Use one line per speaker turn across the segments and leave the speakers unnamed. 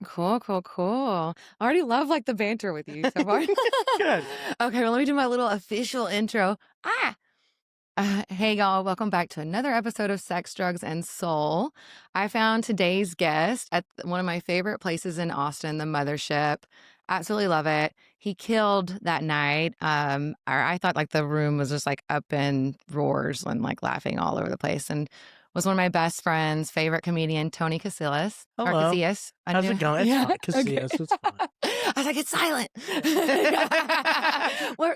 Cool, cool, cool. I already love like the banter with you so far.
Good.
Okay, well, let me do my little official intro. Hey, y'all, welcome back to another episode of Sex, Drugs, and Soul. I found today's guest at one of my favorite places in Austin, the Mothership. Absolutely love it. He killed that night. I thought like the room was just like up in roars and like laughing all over the place, and was one of my best friends' favorite comedian, Tony Casillas. Or
Hello.
Casillas.
How's it going? It's
Yeah.
fine. Casillas, it's fine.
I was like, it's silent.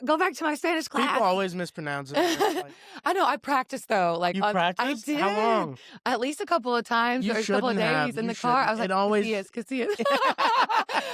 Go back to my Spanish class.
People always mispronounce it. It's like,
I know. I practiced though. Like
you
I
practiced?
did.
How long?
At least a couple of times
You
or a couple of
shouldn't have.
days in
You
the car. I was
shouldn't.
like,
It always-
Casillas.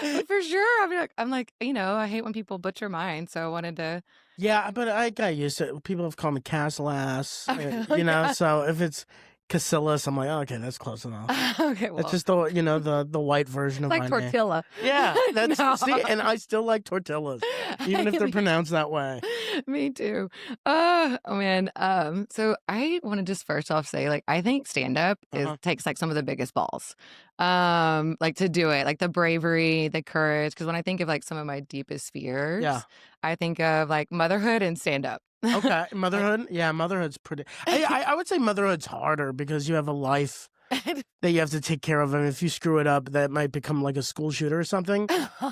But for sure. I'm like, I hate when people butcher mine. So I wanted to.
Yeah, but I got used to it. People have called me Casillas,
Okay,
you know,
yeah.
so if it's Casillas, I'm like, oh, okay, that's close enough.
Okay, well,
It's just the white version of
like
my name.
tortilla.
Yeah, that's
No.
see, and I still like tortillas, even if they're pronounced that way.
Me too. Oh man. So I want to just first off say, like, I think stand up takes like some of the biggest balls. Like to do it, like the bravery, the courage. Because when I think of like some of my deepest fears,
Yeah.
I think of like motherhood and stand up.
Okay, motherhood. Yeah, motherhood's pretty. I would say motherhood's harder because you have a life that you have to take care of, and if you screw it up, that might become like a school shooter or something.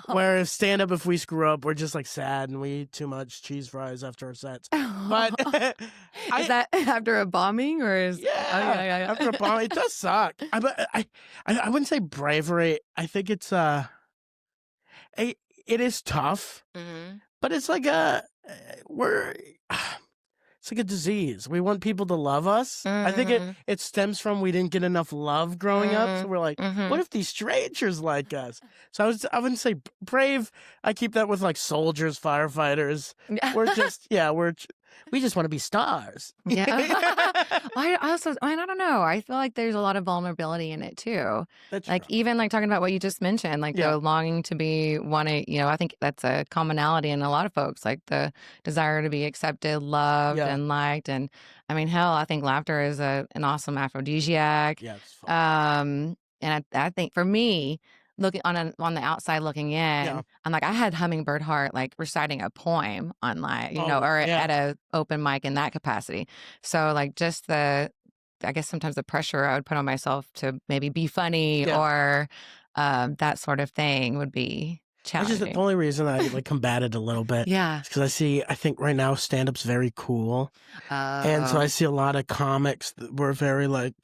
Whereas stand up, if we screw up, we're just like sad and we eat too much cheese fries after our sets. But
Is that after a bombing or is
yeah, after a bomb, it does suck. I wouldn't say bravery. I think it's it is tough, but it's like it's like a disease. We want people to love us. I think it stems from we didn't get enough love growing up. So we're like, what if these strangers like us? So I wouldn't say brave. I keep that with like soldiers, firefighters. We're just, we just want to be stars.
Yeah. I don't know. I feel like there's a lot of vulnerability in it too.
That's
Like
true.
even like talking about what you just mentioned, like
Yeah.
the longing to be wanted, I think that's a commonality in a lot of folks, like the desire to be accepted, loved,
Yeah.
and liked. And I mean, hell, I think laughter is an awesome aphrodisiac.
Yeah, it's fun.
And I think for me, looking on the outside looking in, I'm like, I had Hummingbird Heart like reciting a poem on like, or at a open mic in that capacity. So like just I guess sometimes the pressure I would put on myself to maybe be funny or that sort of thing would be challenging.
The only reason I like combated a little bit, is because I think right now stand-up's very cool, and so I see a lot of comics that were very like.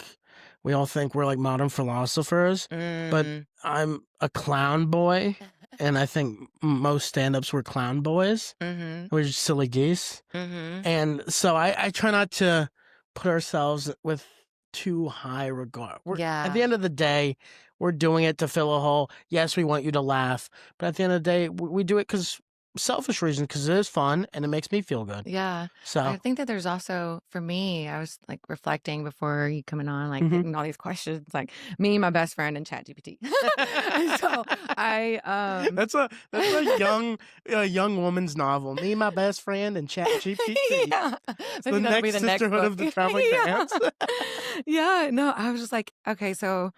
We all think we're like modern philosophers, but I'm a clown boy, and I think most stand-ups were clown boys. We're just silly geese. And so I try not to put ourselves with too high regard. At the end of the day, we're doing it to fill a hole. Yes, we want you to laugh, but at the end of the day, we do it because selfish reasons, because it is fun and it makes me feel good.
Yeah.
So
I think that there's also, for me, I was like reflecting before you coming on, like getting all these questions, like me, my best friend, and ChatGPT. And so
that's a young woman's novel. Me, my best friend, and ChatGPT.
Yeah.
The next Sisterhood of the Traveling Pants.
Yeah. No, I was just like, okay, so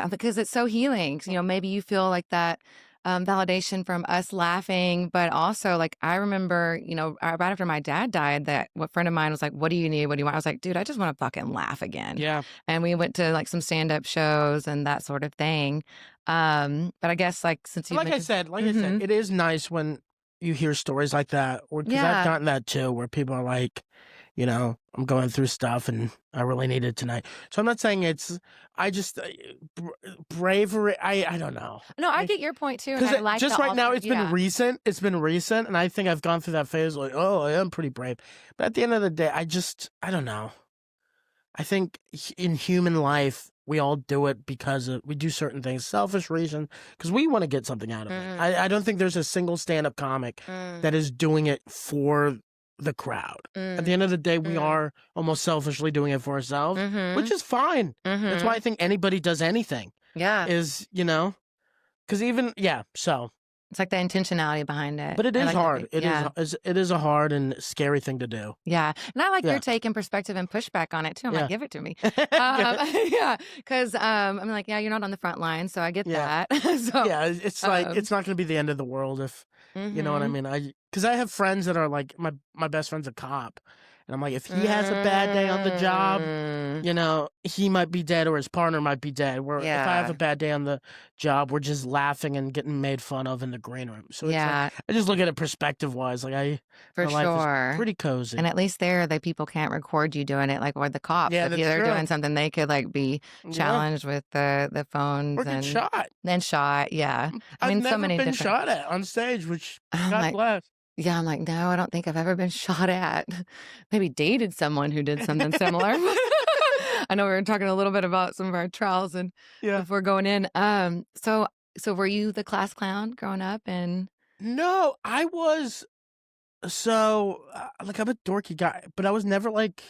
because it's so healing. Maybe you feel like that validation from us laughing, but also like I remember, right after my dad died, that what friend of mine was like, "What do you need? What do you want?" I was like, "Dude, I just want to fucking laugh again."
Yeah.
And we went to like some stand-up shows and that sort of thing. But I guess like since you
I said, it is nice when you hear stories like that, or because I've gotten that too, where people are like, I'm going through stuff and I really need it tonight. So I'm not saying I just bravery. I don't know.
No, I get your point too. And I like
just right now, it's been recent. It's been recent, and I think I've gone through that phase. Like, oh, I am pretty brave, but at the end of the day, I don't know. I think in human life, we all do it because we do certain things, selfish reason, because we want to get something out of it. I don't think there's a single stand-up comic that is doing it for the crowd. At the end of the day, we are almost selfishly doing it for ourselves, which is fine. That's why I think anybody does anything.
Yeah.
Is, because even, so
It's like the intentionality behind it.
But it
I
is
like that
hard. It is a hard and scary thing to do.
Yeah, and I like your
Yeah.
take and perspective and pushback on it too. I'm like,
Yeah.
"Give it to me."
Good.
Yeah, 'cause, I'm like, "Yeah, you're not on the front line, so I get
Yeah.
that." So,
Yeah, it's like,
um
it's not gonna be the end of the world if you know what I
Mhm.
mean? Because I have friends that are like my best friend's a cop, and I'm like, if he has a bad day on the job,
Mm.
you know, he might be dead or his partner might be dead, where if I have a
Yeah.
bad day on the job, we're just laughing and getting made fun of in the green room. So it's like,
Yeah,
I just look at it perspective-wise, like,
for
my life is
sure.
pretty
And
cozy.
at least there, the people can't record you doing it like with the cops.
Yeah,
If
that's
they're
true.
doing something, they could, like, be
Yeah,
challenged with the
or
phones
get
and
shot.
then shot, yeah. I
I've
mean, so
never
many
been
different
shot at on stage, which
I'm
God
like
bless.
yeah, I'm like, "No, I don't think I've ever been shot at." Maybe dated someone who did something similar. I know we were talking a little bit about some of our trials and
Yeah.
before going in. So were you the class clown growing up and
No, I was so, like, I'm a dorky guy, but I was never, like,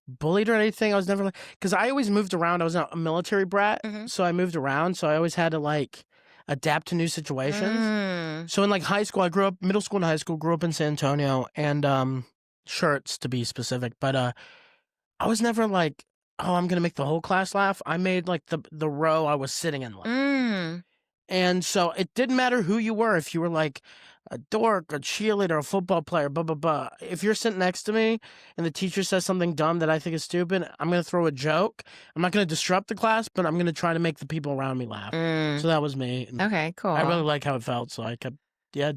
bullied or anything. I was never like, because I always moved around. I was a military brat,
Mhm.
so I moved around, so I always had to, like, adapt to new situations.
Mm.
So in, like, high school, I grew up middle school and high school, grew up in San Antonio, and, Shirts to be specific, but, I was never like, "Oh, I'm gonna make the whole class laugh." I made, like, the row I was sitting in laugh.
Mm.
And so it didn't matter who you were, if you were like a dork, a cheerleader, a football player, blah, blah, blah. If you're sitting next to me and the teacher says something dumb that I think is stupid, I'm going to throw a joke. I'm not going to disrupt the class, but I'm going to try to make the people around me laugh.
Mm.
So that was me. And
Okay,
I really
cool.
like how it felt. So I kept,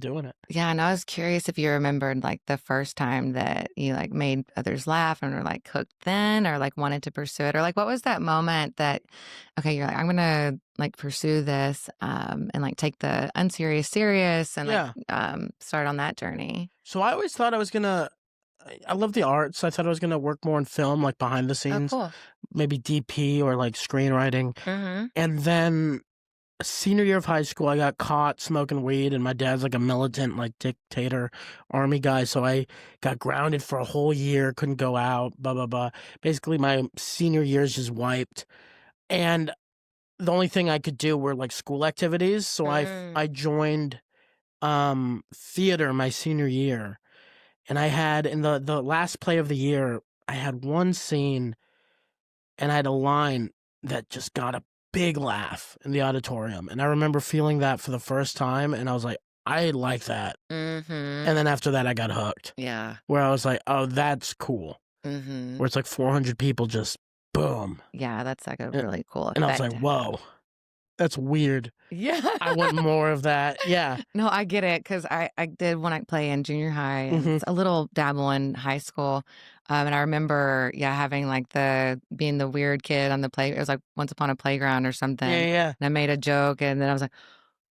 doing it.
Yeah, and I was curious if you remembered, like, the first time that you, like, made others laugh and were, like, hooked then or, like, wanted to pursue it, or, like, what was that moment that, okay, you're like, "I'm gonna, like, pursue this, and, like, take the unserious serious and, like,
Yeah.
start on that journey?"
So I always thought I was going to, I love the arts. I thought I was going to work more in film, like behind the
Oh,
scenes,
cool.
maybe DP or like screenwriting.
Mhm.
And then senior year of high school, I got caught smoking weed, and my dad's like a militant, like dictator army guy. So I got grounded for a whole year, couldn't go out, blah, blah, blah. Basically, my senior year is just wiped. And the only thing I could do were like school activities. So I
Mm.
joined theater my senior year. And I had in the last play of the year, I had one scene and I had a line that just got a big laugh in the auditorium, and I remember feeling that for the first time, and I was like, "I like that."
Mhm.
And then after that, I got hooked,
Yeah.
where I was like, "Oh, that's cool."
Mhm.
Where it's like 400 people just boom,
Yeah, that's, like, a
and
really cool
and I was
effect
like,
to have.
"Whoa, that's weird.
Yeah.
I want more of that." Yeah.
No, I get it because I did when I play in junior high and
Mhm.
a little dabble in high school. And I remember, yeah, having like being the weird kid on the play. It was like Once Upon a Playground or something.
Yeah, yeah.
And I made a joke and then I was like,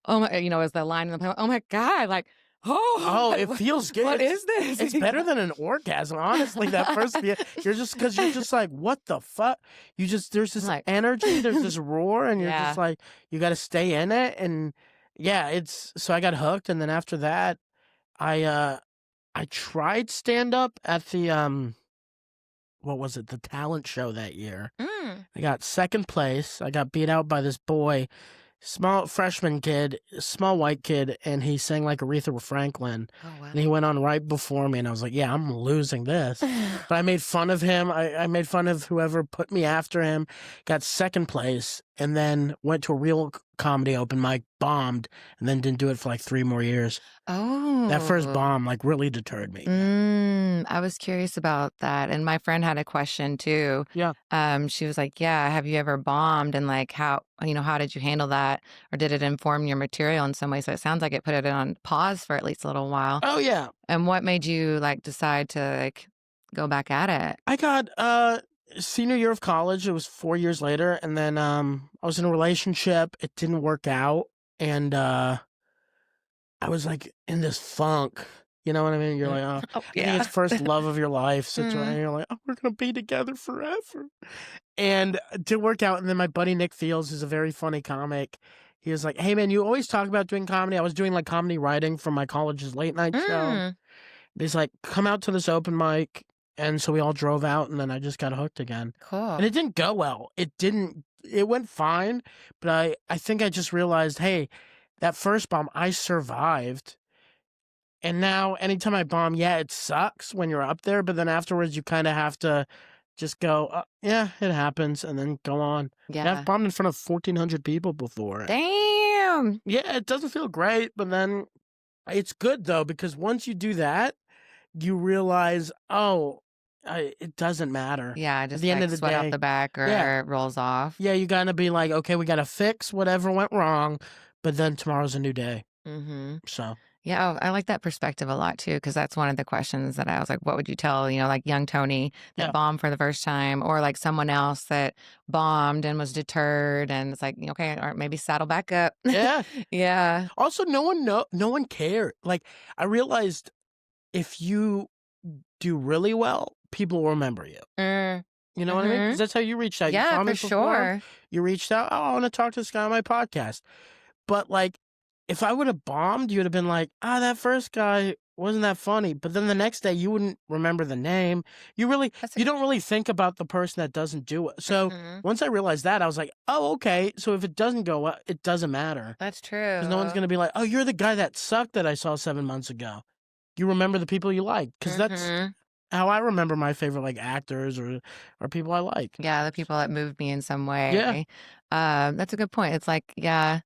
oh my, it was the line in the play. Oh my God, like, oh,
Oh,
like,
it feels good.
what is this?
It's better than an orgasm, honestly, that first feel you're just because 'cause you're just like, "What the fuck?" There's
I'm
this
like,
energy, there's this roar, and you're just
yeah.
like, you gotta stay in it, and yeah, it's so I got hooked, and then after that, I tried stand-up at the, what was it? The talent show that year.
Mm.
I got 2nd place, I got beat out by this boy, small freshman kid, small white kid, and he sang like Aretha Franklin,
Oh, wow.
and he went on right before me, and I was like, "Yeah, I'm losing this." But I made fun of him. I made fun of whoever put me after him, got 2nd place, and then went to a real comedy open mic, bombed, and then didn't do it for like 3 more years. That first
Oh.
bomb like really deterred me.
I was curious about that, and my friend had a question too.
Yeah.
She was like, "Yeah, have you ever bombed, and like how did you handle that, or did it inform your material in some way?" So it sounds like it put it on pause for at least a little while.
Oh yeah.
And what made you like decide to like go back at it?
I got senior year of college. It was 4 years later, and then I was in a relationship. It didn't work out, and I was like in this funk. You know what I mean? You're like, oh,
Oh
I think
yeah.
it's first love of your life situation.
Mm.
You're like, oh, we're gonna be together forever, and it didn't work out. And then my buddy Nick Fields, who's a very funny comic, he was like, "Hey man, you always talk about doing comedy." I was doing like comedy writing for my college's late night show.
Mm.
He's like, "Come out to this open mic." And so we all drove out, and then I just got hooked again.
Cool.
And it didn't go well. It went fine, but I think I just realized, hey, that first bomb, I survived. And now anytime I bomb, yeah, it sucks when you're up there, but then afterwards you kind of have to just go, yeah, it happens, and then go on. Yeah. I've bombed in front of 1,400 people before.
Damn.
Yeah, it doesn't feel great, but then it's good, though, because once you do that, you realize, it doesn't matter.
Yeah, just
at the end of the
sweat
day,
off the back or it rolls off.
Yeah, you got to be like, okay, we got to fix whatever went wrong, but then tomorrow's a new day. So.
Yeah, I like that perspective a lot too, because that's one of the questions that I was like, what would you tell, like young Tony that bombed for the first time, or like someone else that bombed and was deterred, and it's like, okay, or maybe saddle back up.
Yeah.
Yeah.
Also, no one cared. Like, I realized if you do really well, people will remember you. You know what I mean? Because that's how you reached out.
Yeah,
you saw me
for
before,
sure.
You reached out, I want to talk to this guy on my podcast. But like, if I would have bombed, you would have been like, that first guy wasn't that funny. But then the next day, you wouldn't remember the name. You don't really think about the person that doesn't do it. So once I realized that, I was like, oh, okay. So if it doesn't go well, it doesn't matter.
That's true.
Because no one's going to be like, oh, you're the guy that sucked that I saw 7 months ago. You remember the people you like. Because that's how I remember my favorite like actors or people I like.
Yeah, the people that moved me in some way.
Yeah.
That's a good point. It's like, yeah.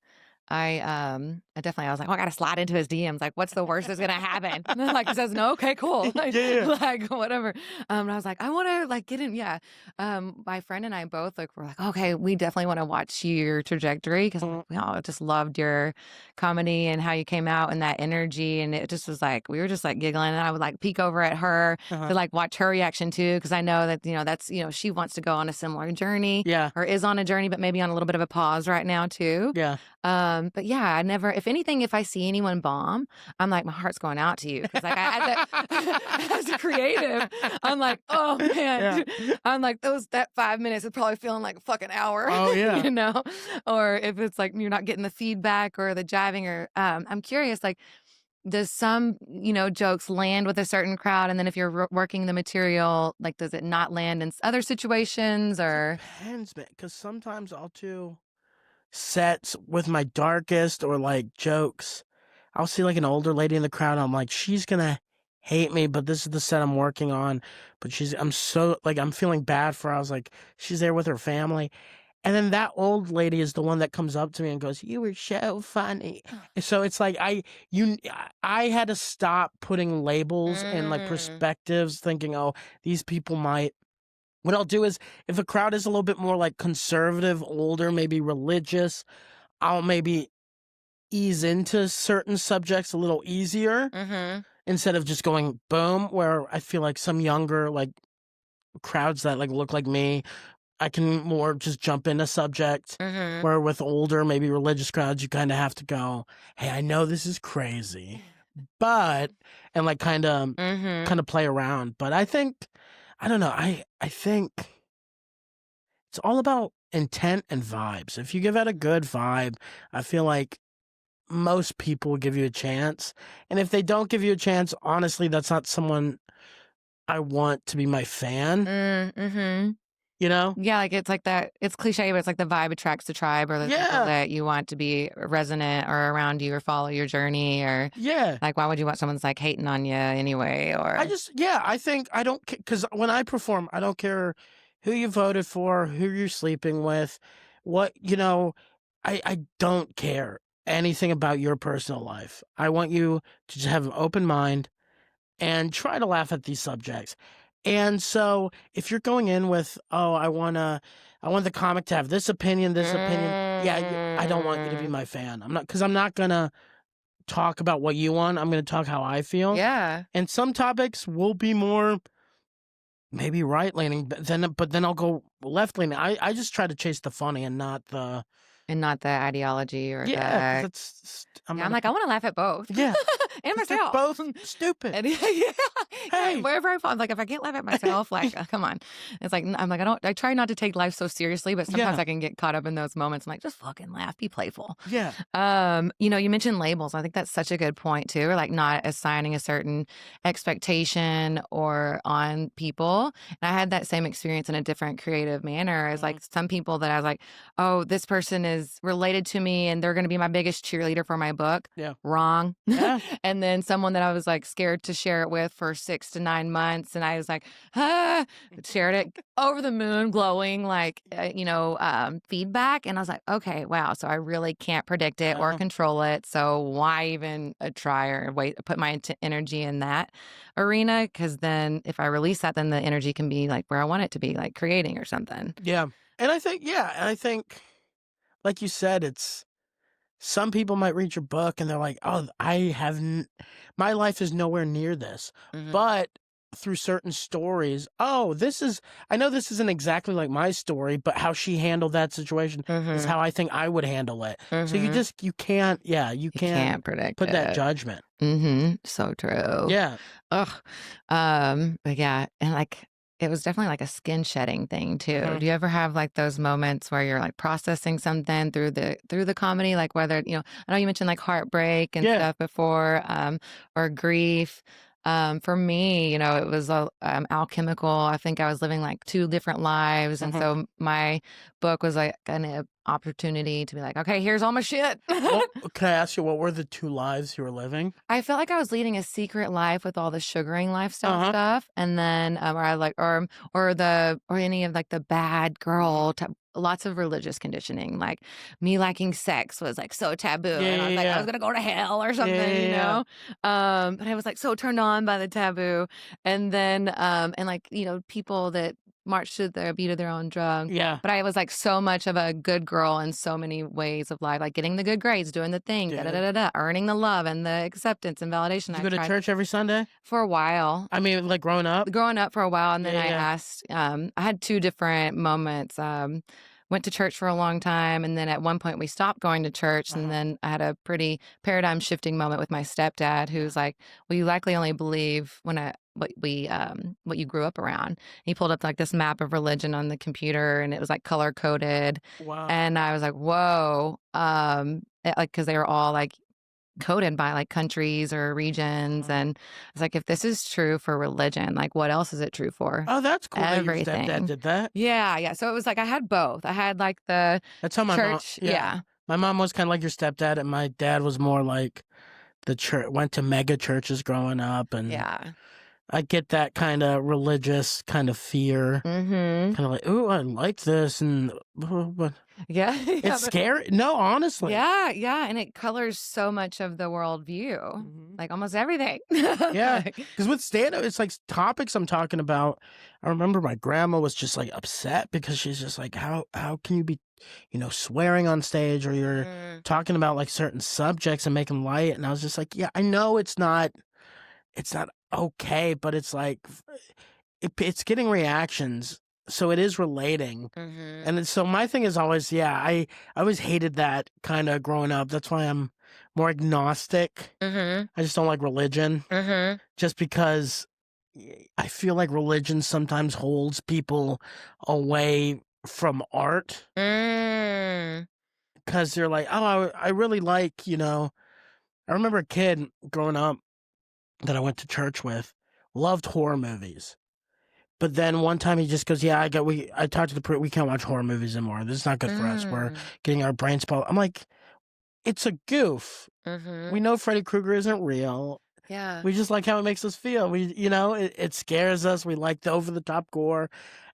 I definitely, I was like, I got to slide into his DMs. Like, what's the worst that's going to happen? Like, he says, no, okay, cool. Like, like whatever. And I was like, I want to like get in. Yeah. My friend and I both were like, okay, we definitely want to watch your trajectory, because we all just loved your comedy and how you came out and that energy. And it just was like, we were just like giggling, and I would like peek over at her to like watch her reaction too. Cause I know that, that's, she wants to go on a similar journey, or is on a journey, but maybe on a little bit of a pause right now too.
Yeah.
But yeah, I never, if anything, if I see anyone bomb, I'm like, my heart's going out to you. Cause like as a creative, I'm like, oh man, I'm like, that 5 minutes is probably feeling like a fucking hour.
Oh yeah.
Or if it's like, you're not getting the feedback or the jiving, or, I'm curious, like, does some, jokes land with a certain crowd? And then if you're working the material, like, does it not land in other situations, or?
Depends, man. Cause sometimes I'll do sets with my darkest or like jokes. I'll see like an older lady in the crowd. I'm like, she's gonna hate me, but this is the set I'm working on. But I'm so like, I'm feeling bad for her. I was like, she's there with her family. And then that old lady is the one that comes up to me and goes, you were so funny. And so it's like, I had to stop putting labels and like perspectives, thinking, oh, these people might. What I'll do is, if a crowd is a little bit more like conservative, older, maybe religious, I'll maybe ease into certain subjects a little easier instead of just going boom, where I feel like some younger like crowds that like look like me, I can more just jump into subject, where with older, maybe religious crowds, you kind of have to go, hey, I know this is crazy, but, and like kind of play around. But I think, I don't know. I think it's all about intent and vibes. If you give out a good vibe, I feel like most people will give you a chance. And if they don't give you a chance, honestly, that's not someone I want to be my fan. Yeah,
like it's like that. It's cliche, but it's like the vibe attracts the tribe, or the people that you want to be resonant or around you or follow your journey, or like, why would you want someone that's like hating on you anyway? Or
I think I don't, because when I perform, I don't care who you voted for, who you're sleeping with, what, I don't care anything about your personal life. I want you to just have an open mind and try to laugh at these subjects. And so if you're going in with, oh, I want the comic to have this opinion, I don't want you to be my fan. Because I'm not going to talk about what you want. I'm going to talk how I feel.
Yeah.
And some topics will be more maybe right-leaning, but then I'll go left-leaning. I just try to chase the funny and not the
ideology or
I'm
like, I want to laugh at both.
Yeah.
And myself.
They're both stupid.
And, hey. Wherever I fall, like, if I can't laugh at myself, like, come on. It's like, I'm like, I try not to take life so seriously, but sometimes I can get caught up in those moments. I'm like, just fucking laugh, be playful.
Yeah.
You mentioned labels. I think that's such a good point too, or like not assigning a certain expectation or on people. And I had that same experience in a different creative manner as like some people that I was like, oh, this person is is related to me and they're going to be my biggest cheerleader for my book.
Yeah.
Wrong.
Yeah.
And then someone that I was like scared to share it with for 6 to 9 months. And I was like, shared it, over the moon, glowing, like, feedback. And I was like, okay, wow. So I really can't predict it or control it. So why even try or put my energy in that arena? Because then if I release that, then the energy can be like where I want it to be, like creating or something.
Yeah. And I think, like you said, it's, some people might read your book and they're like, oh, my life is nowhere near this. But through certain stories, I know this isn't exactly like my story, but how she handled that situation is how I think I would handle it. So you can't
Predict
put that judgment.
So true.
Yeah.
Ugh. But yeah, and like, it was definitely like a skin shedding thing too. Do you ever have like those moments where you're like processing something through the comedy, like whether, I know you mentioned like heartbreak and stuff before, or grief. For me, it was alchemical. I think I was living like 2 different lives. And so my book was like an opportunity to be like, okay, here's all my shit.
Well, can I ask you, what were the 2 lives you were living?
I felt like I was leading a secret life with all the sugaring lifestyle stuff. And then, or any of like the bad girl type. Lots of religious conditioning, like me liking sex was like so taboo, and I was like, I was gonna go to hell or something, but I was like so turned on by the taboo, and then and like people that march to the beat of their own drum.
Yeah.
But I was like so much of a good girl in so many ways of life, like getting the good grades, doing the thing, earning the love and the acceptance and validation.
Did you go to church every Sunday?
For a while.
I mean, like growing up?
Growing up for a while, and then I asked, I had 2 different moments. Went to church for a long time, and then at one point we stopped going to church, and then I had a pretty paradigm shifting moment with my stepdad, who's like, well, you likely only believe what you grew up around. He pulled up like this map of religion on the computer, and it was like color coded.
Wow.
And I was like, whoa, because they were all like coded by like countries or regions. And I was like, if this is true for religion, like what else is it true for?
Oh, that's cool.
Everything.
That your stepdad did that?
Yeah. So it was like I had both. I had like the
That's how my
church.
Mom, my mom was kind of like your stepdad, and my dad was more like the church. Went to mega churches growing up, and I get that kind of religious kind of fear, kind of like, oh, I like this, and but it's scary. No, honestly,
and it colors so much of the worldview, like almost everything.
Because with stand-up, it's like topics I'm talking about. I remember my grandma was just like upset because she's just like, how can you be, swearing on stage, or you're talking about like certain subjects and making light, and I was just like, yeah, I know it's not okay, but it's like it's getting reactions, so it is relating. And so my thing is always, I always hated that kind of growing up. That's why I'm more agnostic. I just don't like religion, just because I feel like religion sometimes holds people away from art, because they're like, oh, I really like, I remember a kid growing up that I went to church with loved horror movies. But then one time he just goes, I talked to the priest, we can't watch horror movies anymore. This is not good for us. We're getting our brains spoiled. I'm like, it's a goof. We know Freddy Krueger isn't real.
Yeah.
We just like how it makes us feel. It scares us. We like the over-the-top gore.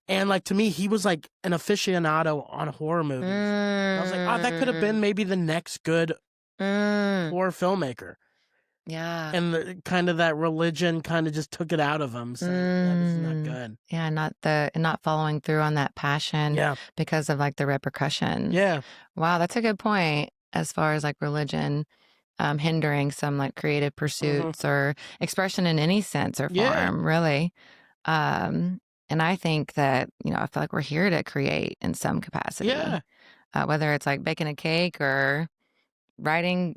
And like, to me, he was like an aficionado on horror movies. I was like, oh, that could have been maybe the next good horror filmmaker.
Yeah.
And that religion kind of just took it out of him. So this is not good.
Yeah, not following through on that passion because of like the repercussions.
Yeah.
Wow, that's a good point as far as like religion hindering some like creative pursuits or expression in any sense or form, really. And I think that, I feel like we're here to create in some capacity.
Yeah.
Whether it's like baking a cake or writing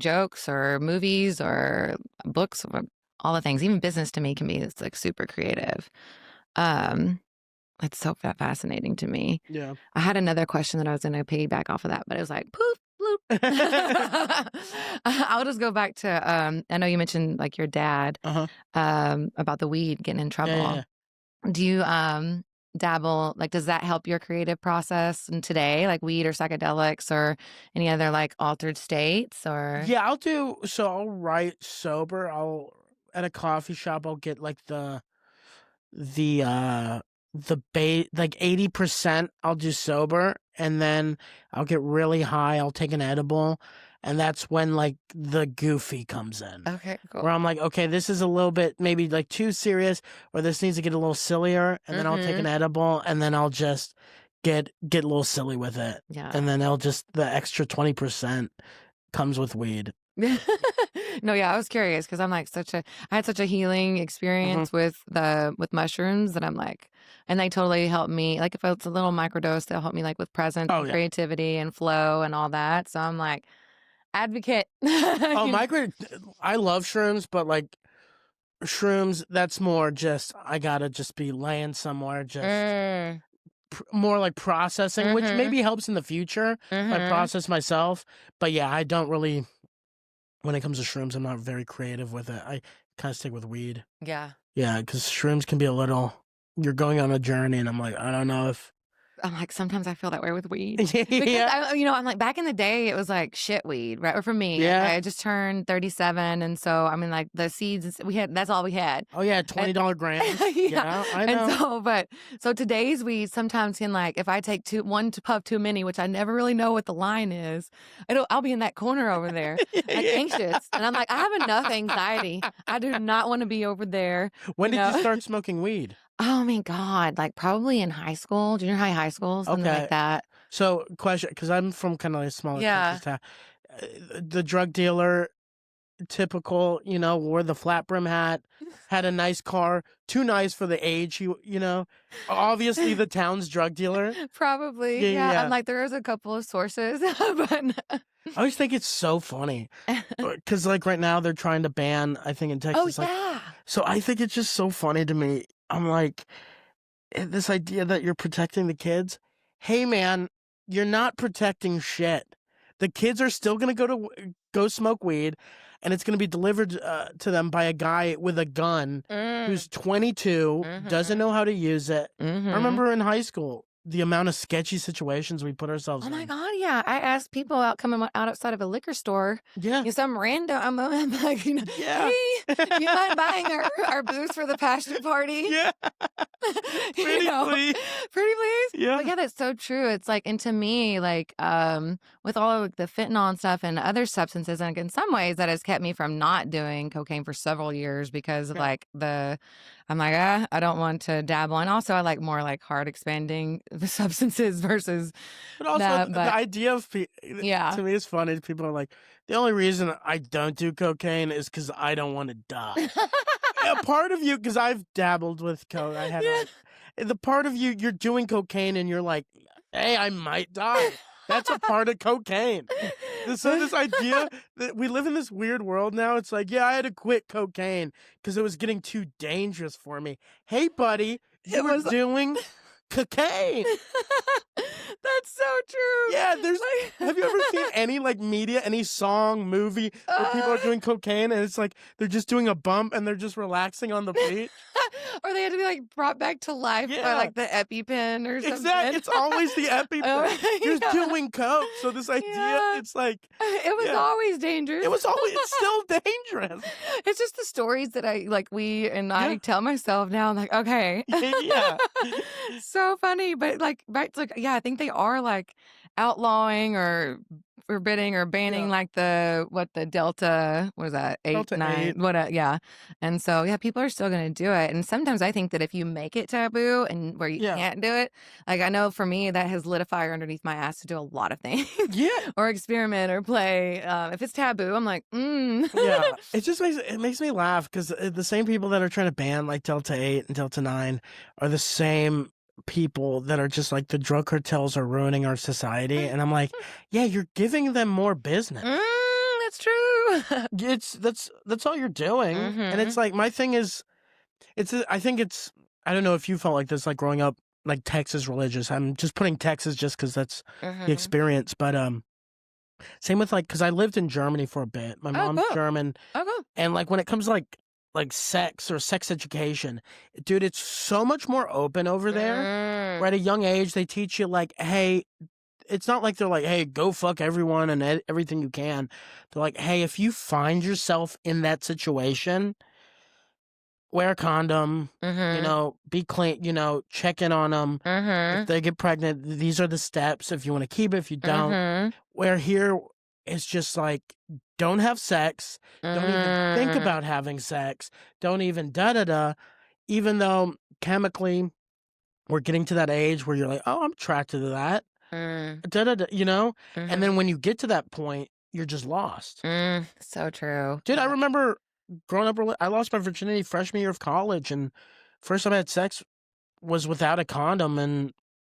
jokes or movies or books, or all the things. Even business to me can be it's like super creative. It's so fascinating to me.
Yeah.
I had another question that I was going to piggyback off of that, but it was like poof, bloop. I'll just go back to I know you mentioned like your dad about the weed getting in trouble.
Yeah.
Do you dabble, like, does that help your creative process in today, like weed or psychedelics or any other, like, altered states or?
Yeah, I'll write sober. At a coffee shop, I'll get like the uh like 80% I'll do sober, and then I'll get really high, I'll take an edible, and that's when like the goofy comes in.
Okay, cool.
Where I'm like, okay, this is a little bit maybe like too serious, or this needs to get a little sillier, and then I'll take an edible, and then I'll just get a little silly with it.
Yeah.
And then the extra 20% comes with weed.
No, yeah, I was curious because I'm like I had such a healing experience with mushrooms that I'm like, and they totally helped me. Like if it's a little microdose, they'll help me like with presence and creativity and flow and all that. So I'm like, advocate.
Oh, I love shrooms, but like shrooms, that's more just, I gotta just be laying somewhere, just more like processing, which maybe helps in the future if I process myself. But yeah, I don't really, when it comes to shrooms, I'm not very creative with it. I kind of stick with weed.
Yeah.
Yeah, because shrooms can be you're going on a journey, and I'm like, I don't know if.
I'm like, sometimes I feel that way with weed. Because I'm like, back in the day, it was like shit weed, right? Or for me, I just turned 37, and so I mean, like the seeds that's all we had.
Oh yeah, $20 grams. Yeah, I know.
And so today's weed sometimes can, like, if I take one puff too many, which I never really know what the line is, I'll be in that corner over there, like anxious, and I'm like, I have enough anxiety. I do not want to be over there.
When did you start smoking weed?
Oh my God, like probably in high school, junior high school, something like that.
So, question, because I'm from kind of like a smaller Texas town. The drug dealer, typical, wore the flat brim hat, had a nice car, too nice for the age, obviously the town's drug dealer.
Probably, yeah. I'm like, there is a couple of sources, but
I always think it's so funny because like right now they're trying to ban, I think in Texas.
Oh yeah.
So I think it's just so funny to me. I'm like, this idea that you're protecting the kids. Hey man, you're not protecting shit. The kids are still going to go smoke weed, and it's going to be delivered to them by a guy with a gun who's 22, doesn't know how to use it. I remember in high school, the amount of sketchy situations we put ourselves in.
Oh my God, yeah. I asked people coming out outside of a liquor store.
Yeah.
Some random, I'm like, hey, do you mind buying our booze for the passion party?
Yeah. Pretty please.
Pretty please?
Yeah.
But yeah, that's so true. It's like, and to me, like, with all of the fentanyl and stuff and other substances, and in some ways that has kept me from not doing cocaine for several years because of like I'm like, I don't want to dabble. And also I like more like hard expanding the substances versus
but also the idea of to me is funny. People are like, the only reason I don't do cocaine is because I don't want to die. A part of you, because I've dabbled with coke, the part of you're doing cocaine and you're like, hey, I might die. That's a part of cocaine. So this idea that we live in this weird world now, it's like, I had to quit cocaine because it was getting too dangerous for me. Hey, buddy, you were doing cocaine.
That's so true.
Yeah, have you ever seen any like media, any song, movie where people are doing cocaine and it's like they're just doing a bump and they're just relaxing on the beach?
Or they had to be like brought back to life by like the EpiPen or something.
Exactly. It's always the EpiPen. You're doing coke. So this idea, it's like
it was always dangerous.
It's still dangerous.
It's just the stories that I tell myself now. I'm like, okay.
Yeah.
So funny. But like I think they are like outlawing or forbidding or banning like the Delta, what is that, 8, 9, 8. And so people are still going to do it. And sometimes I think that if you make it taboo and where you can't do it, like I know for me that has lit a fire underneath my ass to do a lot of things. Or experiment or play. If it's taboo, I'm like,
Yeah, it just makes me laugh because the same people that are trying to ban like Delta 8 and Delta 9 are the same people that are just like, the drug cartels are ruining our society, and I'm like, you're giving them more business.
That's true.
That's all you're doing. And it's like, my thing is, I think I don't know if you felt like this, like growing up like Texas religious. I'm just putting Texas just because that's the experience, but same with like, because I lived in Germany for a bit. My mom's German, and like when it comes to like like sex or sex education, dude, it's so much more open over there. Where at a young age, they teach you like, hey, it's not like they're like, hey, go fuck everyone and everything you can. They're like, hey, if you find yourself in that situation, wear a condom, be clean, check in on them. If they get pregnant, these are the steps. If you want to keep it, if you don't. Where here, it's just like, don't have sex. Don't even think about having sex. Don't even da-da-da. Even though chemically, we're getting to that age where you're like, oh, I'm attracted to that. Da-da-da, And then when you get to that point, you're just lost.
So true.
Dude, I remember growing up, I lost my virginity freshman year of college, and first time I had sex was without a condom, and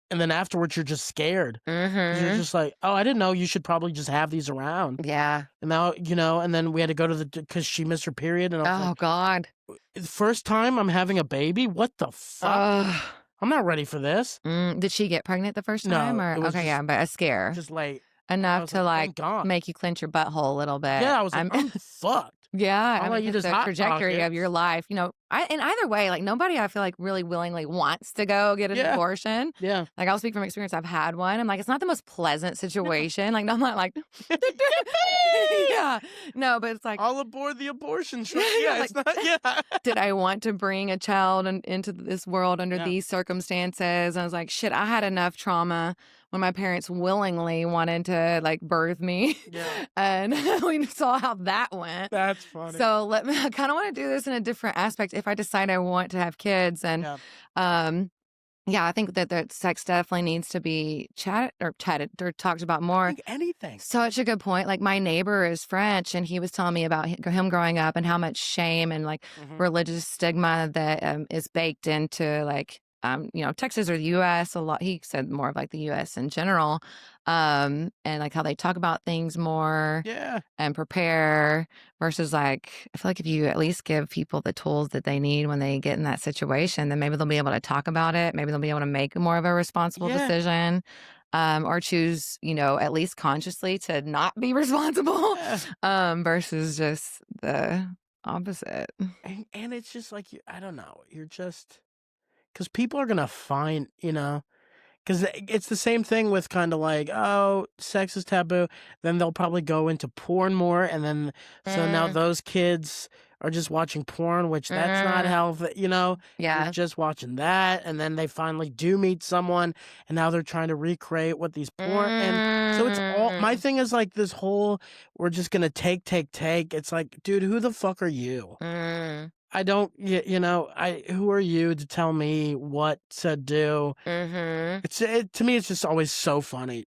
then afterwards you're just scared. You're just like, oh, I didn't know you should probably just have these around.
Yeah.
And now, and then we had to go to because she missed her period. And I was like,
God.
The first time I'm having a baby? What the fuck? I'm not ready for this.
Did she get pregnant the first time?
No.
Or? Okay, yeah, but a scare.
Just late.
Enough to like make you clench your butthole a little bit.
Yeah, I was like, I'm fucked.
Yeah,
I mean,
the trajectory of your life. In either way, like nobody I feel like really willingly wants to go get an abortion.
Yeah.
Like I'll speak from experience. I've had one. I'm like, it's not the most pleasant situation. Like I'm not like, yeah, no, but it's like
all aboard the abortion truck. Yeah, it's not. Yeah.
Did I want to bring a child into this world under these circumstances? And I was like, shit, I had enough trauma when my parents willingly wanted to like birth me.
Yeah.
And we saw how that went.
That's funny.
So I kind of want to do this in a different aspect if I decide I want to have kids. And I think that sex definitely needs to be chatted or talked about more.
I think anything.
Such a good point. Like my neighbor is French, and he was telling me about him growing up and how much shame and like religious stigma that is baked into like Texas or the U.S. a lot. He said more of like the U.S. in general, and like how they talk about things more, and prepare versus like I feel like if you at least give people the tools that they need when they get in that situation, then maybe they'll be able to talk about it. Maybe they'll be able to make more of a responsible decision, or choose at least consciously to not be responsible, versus just the opposite.
And it's just like I don't know. You're just. Because people are going to find, because it's the same thing with kind of like, oh, sex is taboo. Then they'll probably go into porn more. And then, so now those kids are just watching porn, which that's not healthy,
Yeah.
You're just watching that. And then they finally do meet someone. And now they're trying to recreate what these porn. And so it's all, my thing is like this whole, we're just going to take. It's like, dude, who the fuck are you? I don't, who are you to tell me what to do? To me, it's just always so funny.